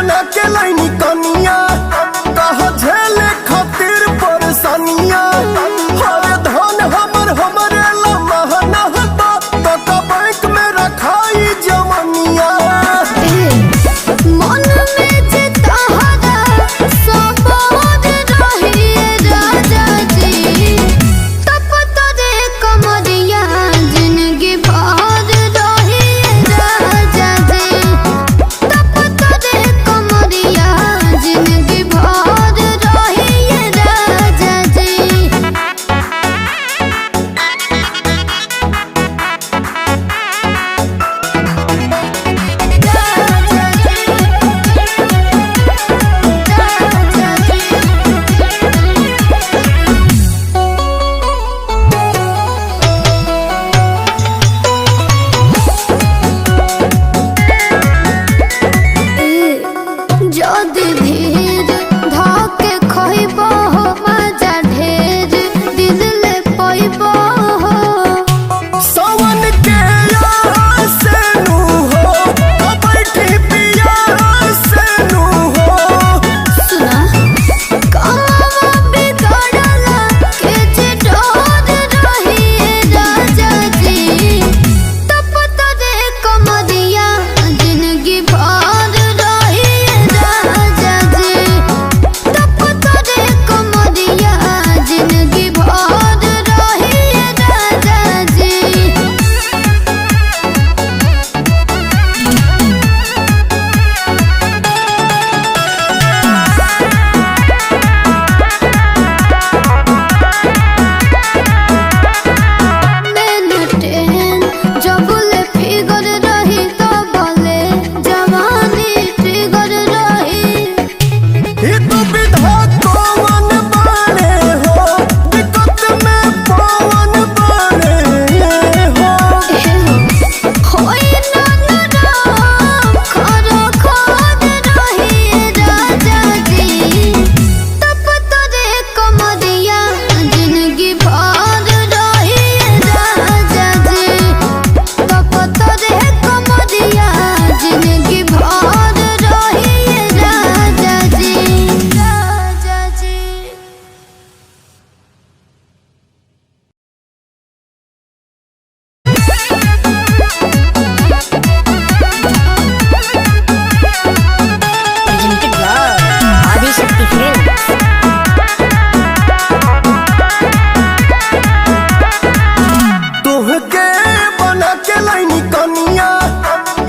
बना के लाइनी कनिया कहा झेले खातिर परेशानिया हर धन हमरे लम्हा नहता तो बैंक में रखाई जवनिया मन में जे तहरा सबोद रहिए राजा जी तप तोरे कमरिया जिंदगी भर रहिए राजा जी तप तोरे कमरिया जिंदगी भर रहिए राजा जी। जदि धीर धके खइबो हो मजा ढेर दिल ले पइबो हो सावन के से नू हो बैठी पिया से नू हो सुना कमवा बिगड़ला के जे डोर रहिए राजा जी तप तोरे कमरिया जिंदगी भर रहिए राजा जी तप तोरे कमरिया जिंदगी भर रहिए राजा जी। मेंटेन जब ले फिगर रही तो बोले जवानी ट्रिगर रही ये तो विधा कौन बने हो दिक्कत में पवन बने हो होई ननराम खरो खोद रही राजा जी तप तोरे कमरिया जिंदगी भर रही राजा जी तप तोरे कमरिया जिंदगी भर रही राजा जी राजा जी। Presented by Adishakti Films. तुहके बना के लाइनी कनिया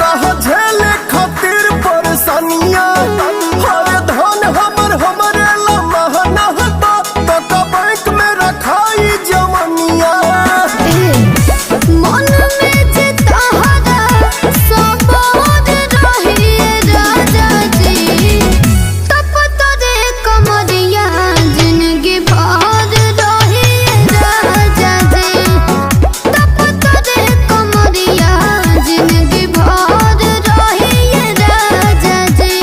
कहा झेले खातिर परेशानिया हर धन हमरे लम्हा नहता तो बैंक में रखाई जवनिया मन में जे तहरा सबोद रहिए राजा जी तप तोरे कमरिया जिंदगी भर रहिए राजा जी तप तोरे कमरिया जिंदगी भर रहिए राजा जी।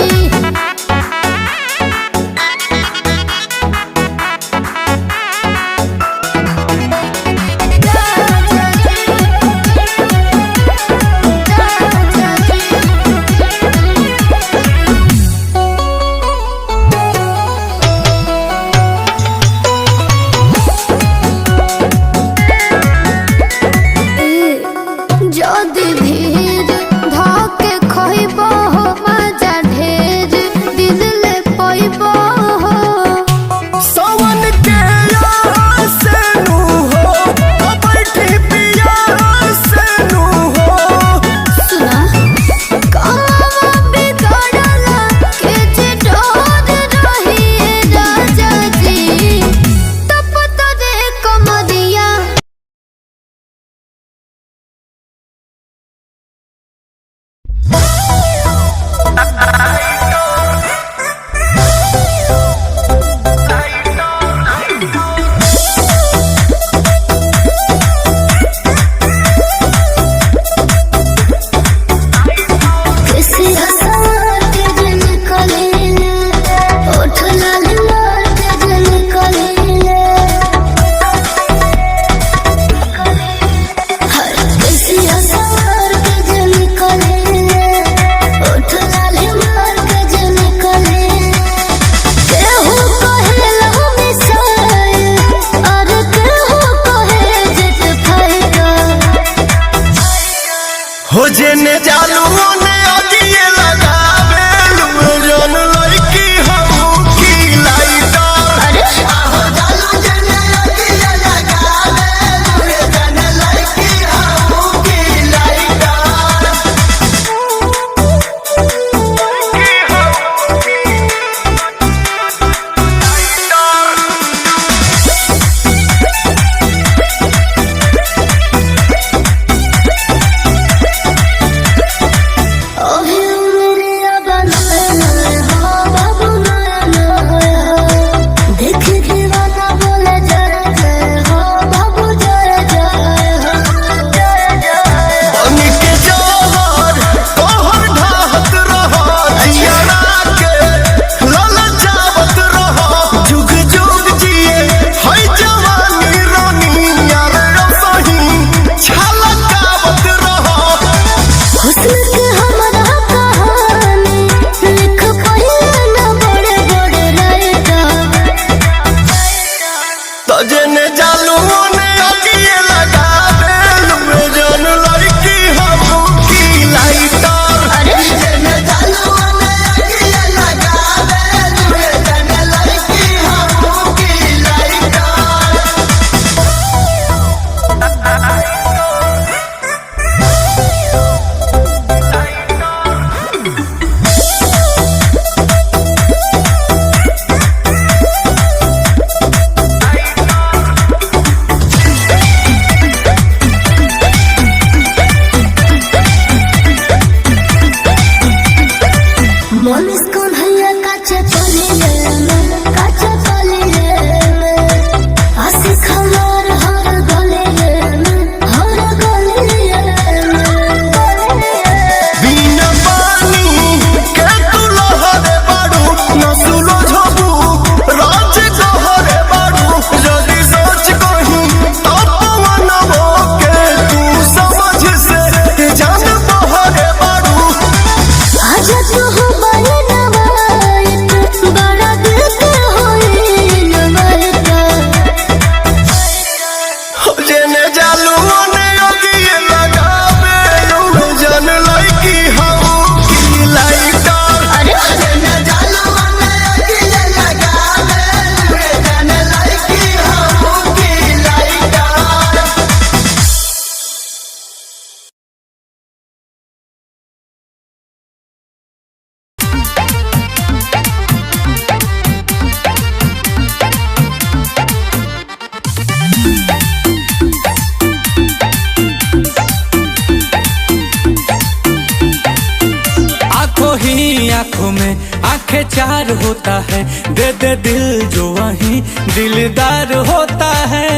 आंखों में आंखें चार होता है, दे दे दिल जो वहीं दिलदार होता है।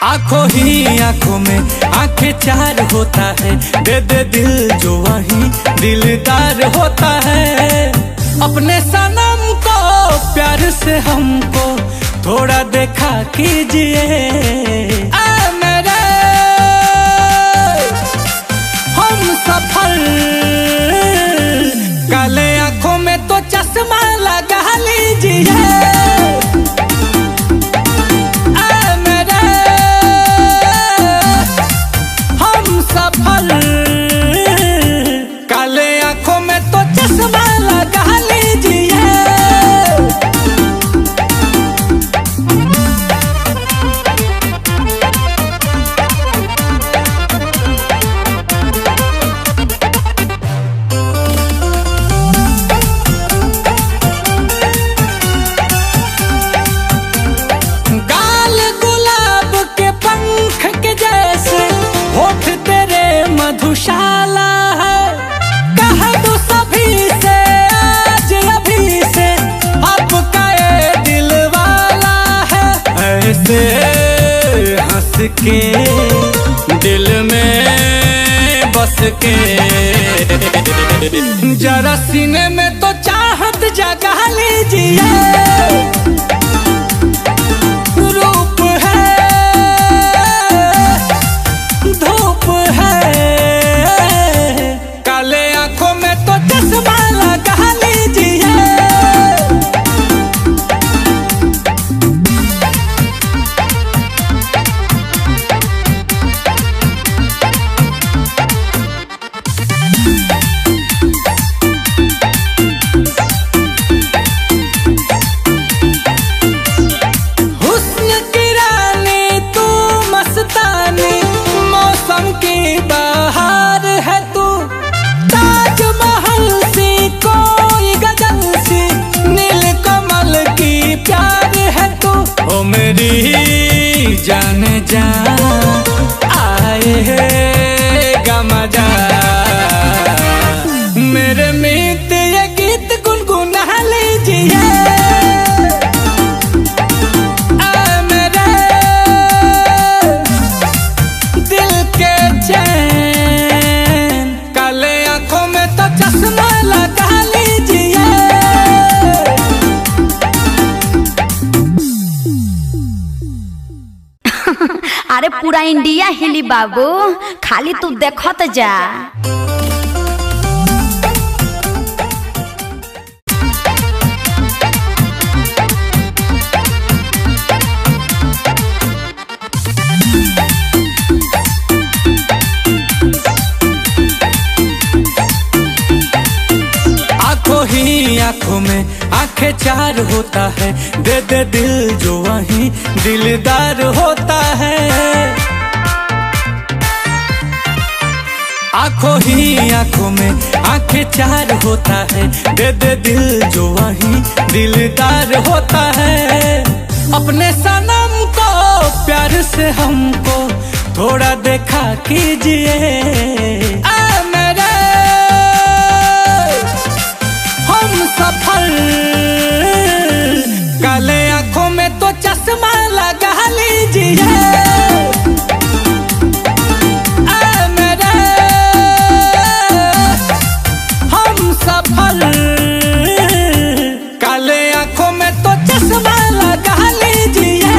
आंखों ही आंखों में आंखें चार होता है, दे दे दिल जो वहीं दिलदार होता है। अपने सनम को प्यार से हमको थोड़ा देखा कीजिए, आ मेरे हम सफल। काले आंखों में तो चश्मा लगा लीजिए, आ मेरे हम सफल। काले आंखों में तो चश्मा लगा लीजिए। गाल गुलाब के पंख के जैसे, होठ तेरे मधुशाला है। कह दो सभी से आज अभी से, आपका ये दिल वाला है। ऐसे हंस के दिल में बस के, जरा सीने में तो चाहत जगा लीजिए। रूप है धूप है, काले आंखों में तो चश्मा लगा लीजिए। हुस्न की रानी तू मस्तानी, मौसम की बहार है तू। ताजमहल सी कोई गजल सी, नीलकमल की प्यार है तू। ओ मेरी जान जा आएगा मजा, मेरे मीत ये गीत गुनगुना लीजिए। आ मेरे दिल के चैन, काले आंखों में तो चश्मा लगा लीजिए। अरे पूरा इंडिया हिली बाबू, खाली तू देखत जा। आंखों ही आंखों में आंखें चार होता है, दे दे दिल जो वहीं दिलदार होता है। आंखों ही आंखों में आंखें चार होता है, दे दे दिल जो वहीं दिलदार होता है। अपने सनम को प्यार से हमको थोड़ा देखा कीजिए, आ मेरे हम सफल। काले आंखों में तो चश्मा लगा लीजिए, आ मेरे हम सफल। काले आंखों में तो चश्मा लगा लीजिए।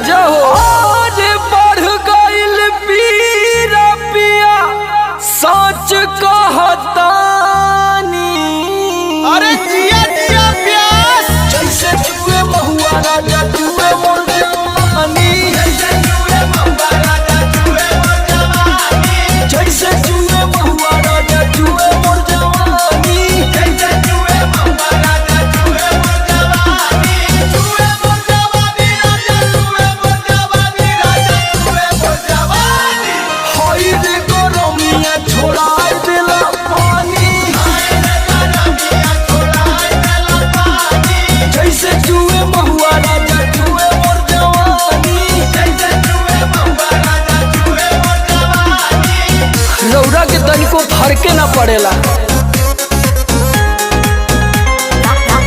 राजा हो। आज बढ़ गइल पीरा पिया सच कहतानी। अरे जिया जिया प्यास जैसे जुए महुआ राजा जुए मोर जवानी। जैसे जुए महुआ राजा जुए मोर जवानी। जैसे जुए महुआ राजा जुए मोर जवानी। जैसे जुए महुआ राजा जुए मोर जवानी। जुए मोर जवानी राजा जुए मोर जवानी राजा जुए मोर जवानी। हाय रे गरमिया छोड़ाई देला पानी। हाय रे गरमिया छोड़ाई देला पानी। जैसे जुए महुआ राजा जुए मोर जवानी। जैसे जुए महुआ राजा जुए मोर जवानी। रौरा के तनिको फरके ना पड़ेला।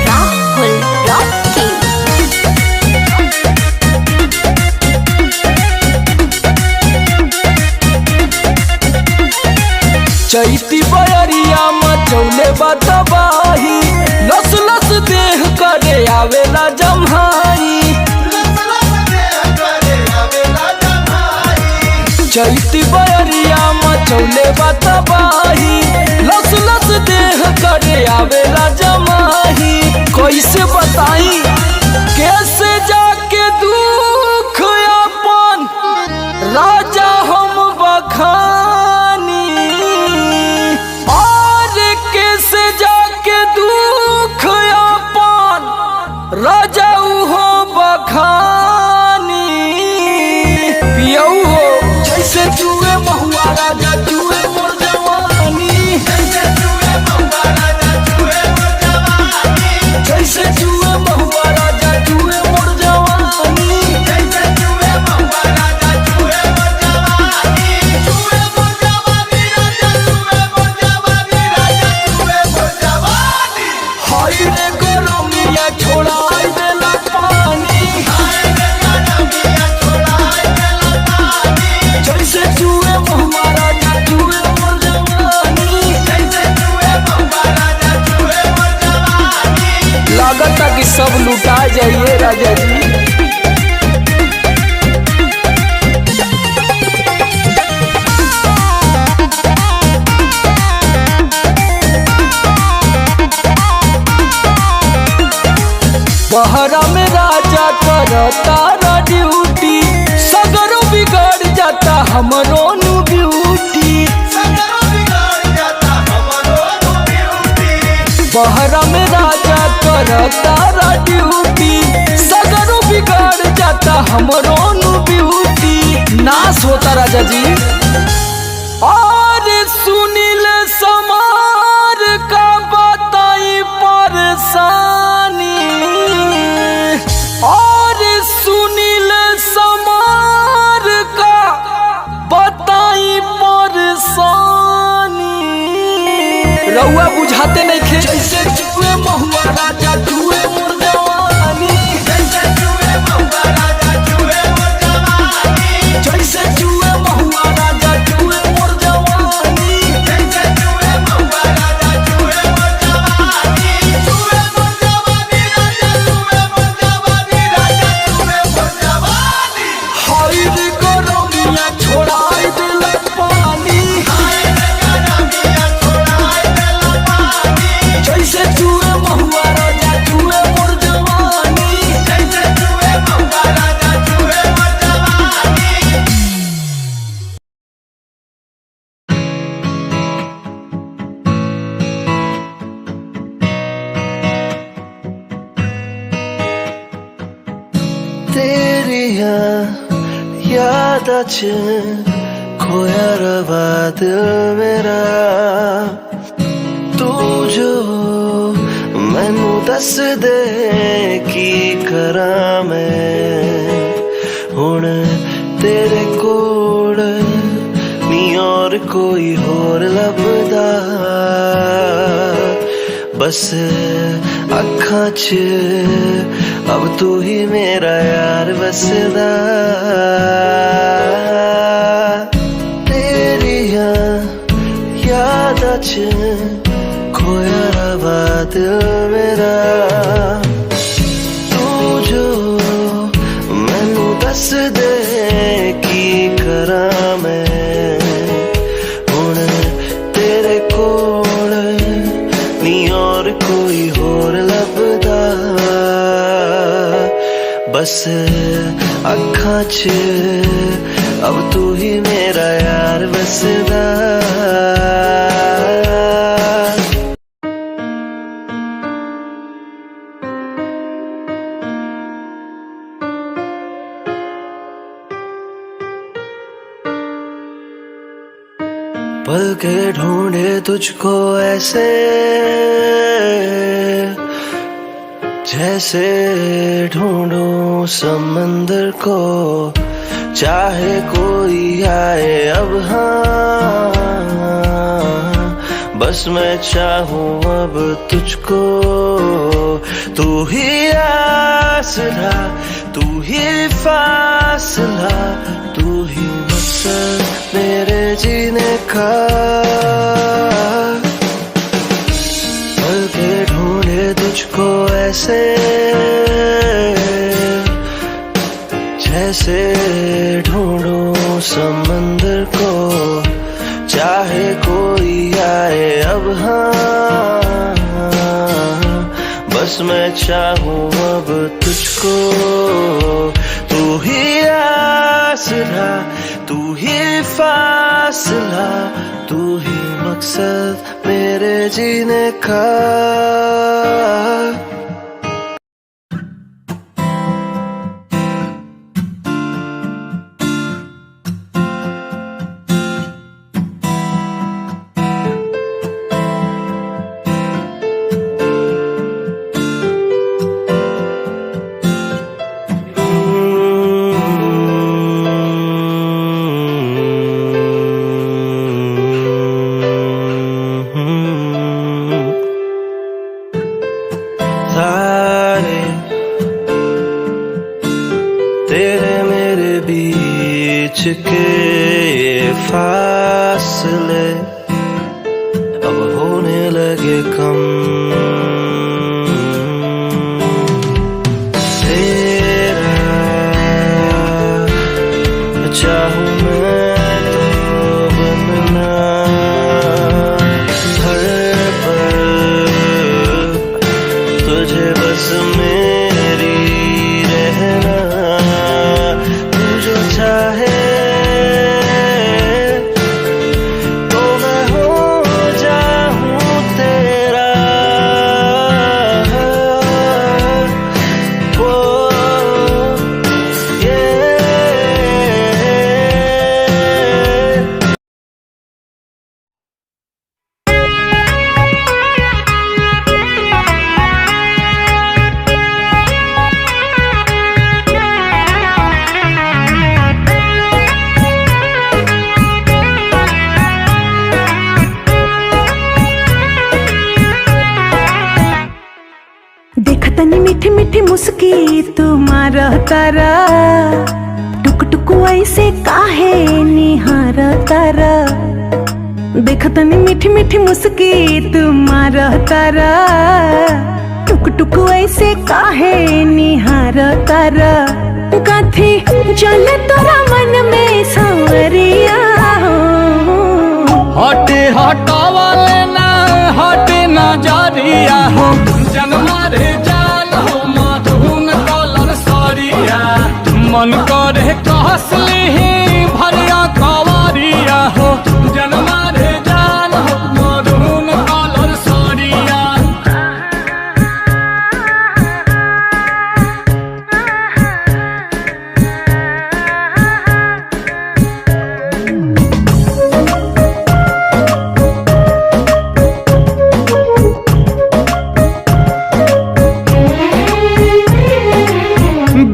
राहुल रॉकी चैती बयरिया मचौले बतबाही। लस लस देह करे आवेला जम्हाई। लस लस देह करे आवेला जम्हाई। चैती बयरिया मचौले बतबाही। लस लस देह करे आवेला जमाही। कैसे बताई कैसे जाके दुख अपन राजा हम बखानी। और कैसे जाके दुख अपन राजा हो बखानी। पियऊ हो जैसे जुए महुआ राजा जुए मोर जवानी। जैसे जुए महुआ राजा जुए मोर जवानी। जैसे जुए महुआ राजा जुए मोर जवानी। जैसे जुए महुआ राजा जुए मोर जवानी। जुए मोर जवानी राजा जुए मोर जवानी राजा जुए मोर जवानी। हाय रे गरमिया छोड़ाई देला पानी। हाय रे गरमिया छोड़ाई देला पानी। जैसे जुए महुआ राजा जुए मोर जवानी। जैसे जुए महुआ राजा जुए मोर जवानी। लागता कि सब लुटा जाइए राजा जी। बहरा में राजा करता ड्यूटी। सगरो बिगड़ जाता हमरो नु ब्यूटी। सगरो बिगड़ जाता हमरो ब्यूटी। बहरा में राजा करता ड्यूटी। सगरो बिगड़ जाता हमरो नु ब्यूटी। नाश होता राजा जी। और सुनील समार का बताई परेशानी। और सुनील समार का बताई परेशानी। रउआ बुझाते नहीं खे। जैसे जुए महुआ राजा जुए मोर जवानी। जैसे जुए महुआ राजा जुए मोर जवानी। जैसे जुए महुआ राजा जुए मोर जवानी। जैसे जुए महुआ राजा जुए मोर जवानी। जुए मोर जवानी राजा जुए मोर जवानी राजा जुए मोर जवानी। हाय रे गरमिया छोड़ाई देला पानी। हाय रे गरमिया छोड़ाई देला पानी। जैसे जुए महुआ राजा जुए मोर जवानी। जैसे जुए महुआ राजा जुए मोर जवानी। तेरी याद च खोया रवा दिल मेरा। तू जो मैनू दस दे की करा मैं हुण तेरे कोल नी और कोई होर लभदा। बस अखां च अब तू ही मेरा यार बसदा। तेरी याद च खोया रवा दिल मेरा। तू जो मैनू दस दे की करा मैं हुण तेरे कोल नी और कोई होर लभदा बस अखां च अब तू ही मेरा यार बसदा पल के ढूंढे तुझको ऐसे जैसे ढूंढूं समंदर को चाहे कोई आए अब हाँ बस मैं चाहूं अब तुझको तू ही आसरा तू ही फासला तू ही मकसद मेरे जीने का पल के ढूंढे तुझको ऐसे जैसे ढूंढूं समंदर को चाहे कोई आए अब हाँ बस मैं चाहूं अब तुझको तू ही आसरा तू ही फासला तू ही मकसद मेरे जीने का तारे तेरे मेरे बीच के ये फासले अब होने लगे कम तेरा चाहूं मैं तो बनना हर पल तुझे बस मेरी रहना तू जो चाहे तो मैं हो जाऊं तेरा ओ ये देख तनी मीठी मीठी मुस्की तुम्हारा तारा टुक टुक ऐसे काहे निहार तारा देख तनी मीठी मीठी मुस्की तुम्हारा तारा टुक टुक ऐसे काहे निहार तारा कथी चल तोरा मन में सांवरिया हटे हटावा लेना हटे नजरिया हो जनमा रे जान हो मधुन कलर सरिया मन करे कहसली भरिया कवरिया हो जनमा रे जान हो मधुन कलर सरिया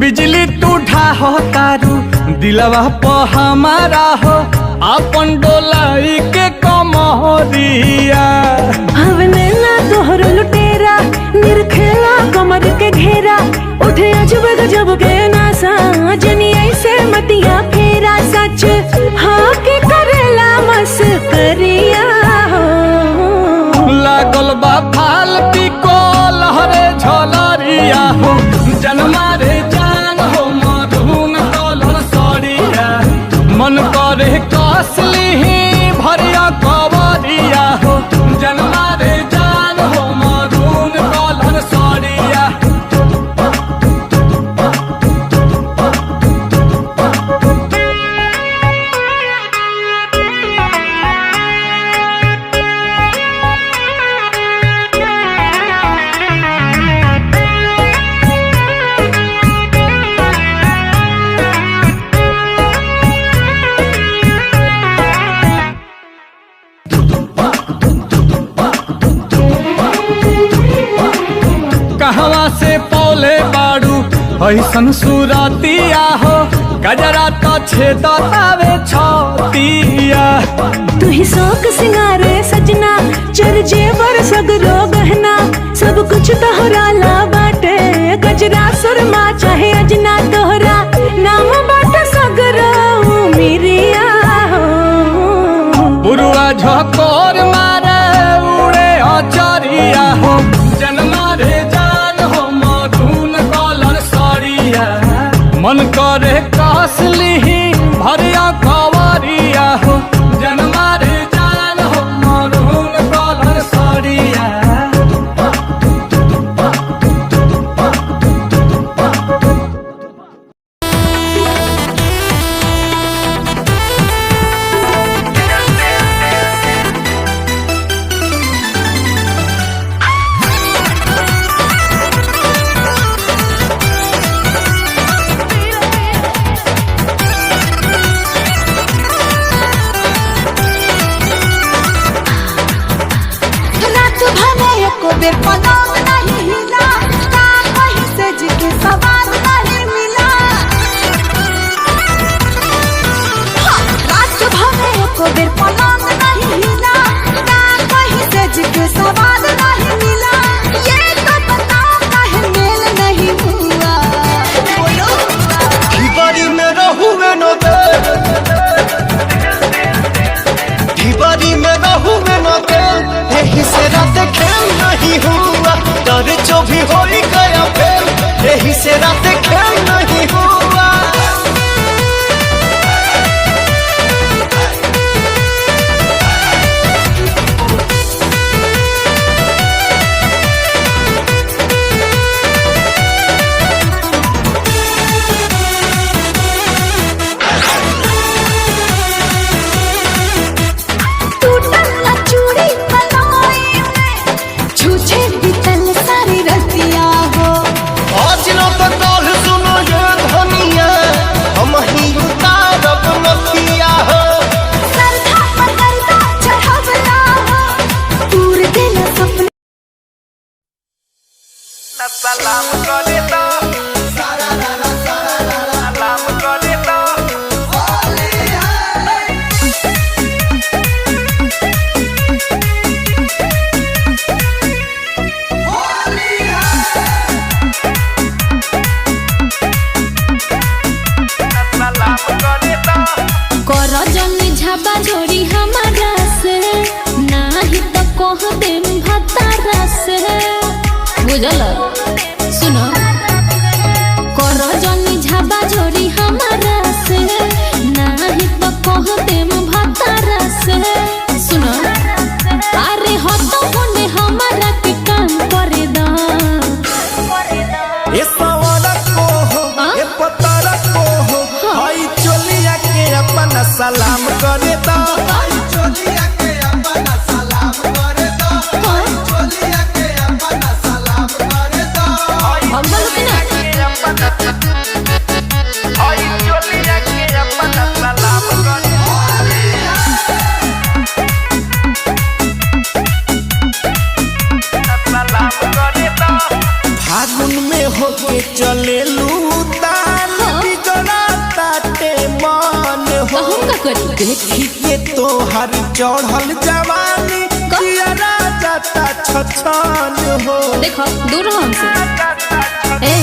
बिजली टूठा हो तारू दिलवा प हमारा हो अपन डोलाई के कमरिया हवने ना तोहर लुटेरा निरखेला कमर के घेरा उठे अजब गजब के नासा जनी ऐसे मतिया फेरा सच हाँ के करेला मस्करिया लागल बा फालती को लहरे झलरिया हो जनमा रे जान हो मधुन कलर कैसन सूरतिया हो गजरा तो छेदतावे छतिया। तू ही शौक सिंगारे सजना चर जेवर सगरो गहना सब कुछ तोहरा ला बाटे गजरा सुरमा चाहे अजना तोहरा नाम बाटे सगरो मिरिया हो। बुरुआ झकोर मारे उड़े अचरिया हो जन्मा रे जान हो मधुन कलर सरिया। मन करे कसली भरिया कवरिया हो जन्मा रे जान हो मधुन कलर सरिया। रात भले एको बेर पलंग नहीं हिला का कहीं से जिके सवाल नहीं मिला। रात भले एको बेर पलंग नहीं हिला का कहीं से जिके सवाल नहीं मिला। ये तो बताओ काहे मेल नहीं हुआ बोलो। ढिबारी में रहुए न दे, ढिबारी में रहुए न दे, यही से रात खेल नहीं हुआ। डर जो भी हो ही गया फेल, यही से रात खेल नहीं हुआ। टूटल ना चूड़ी पलोए में छूछे बीतल सारी रतिया हो। आज न तो कल सुनो ये धनिया, हम ही उतारब नथिया हो। सरधा पर गर्दा चढ़वला हो पूर दिन सपना। सलाम करे तो सारा रा सलाम करे तो होली है। होली है सलाम करे तो कर जनी झाबा जोड़ी हमारा से नाही तो कह देम भतारा से बुझल। सुनो कर जनी झाबा जोड़ी हमारा से नाही तो कह देम भतारा से। सुनो अरे हो तो होने हमारा के काम करे दा। ये सवारा को हो, ये पतारा को हो, भाई चोलिया के अपना सलाम करे तो। चोलिया के अपना सलाम करे तो चोलिया के अपना सलाम करे तो हम बोलो कि ना आई चोलिया के अपना सलाम करे। होली है सलाम करे तो फागुन में होके चले लूतान बिगड़ा ताटे मान हो। हम का करी देखी के तो हर चढ़ल जवानी जियरा जाता छछान हो। देखो दूर रहो हमसे। ए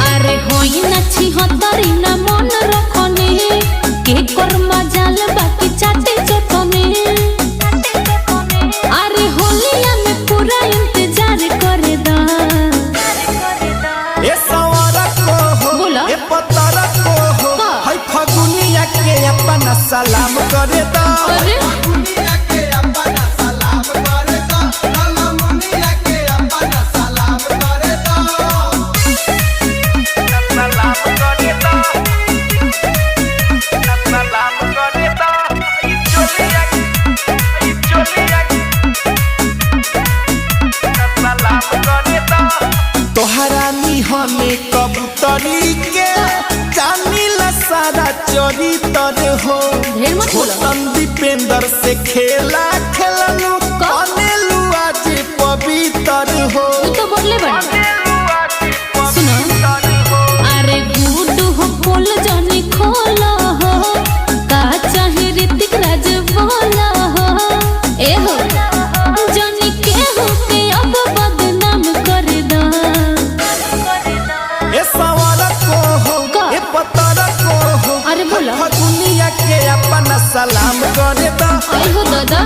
अरे होई नछी हतरी ना मन रखने के कर मजाल बाकी चाटे चटने। अरे होलिया में पूरा इंतजार करे दा। ये सवारा को हो, बोला। ये पतारा को हो, हाँ। हाय फागुनिया के अपना सलाम करे तो। अरे मुनिया के अपना सलाम करे तो मुनिया के अपना सलाम करे तो सलाम करे तो सलाम करे तो चोलिया सलाम करे तो तोहरा निहने कबूतरी के जानी ला सारा चोरी तर हो। ढेर मत बोलो। छोटन दीपेंद्र से खेला खेलनु कनेलु आज पवित्र हो। तू तो बोले बड़ी सुनो पतर को हो अरे बोला दुनिया के अपन सलाम करे दा आई हो दादा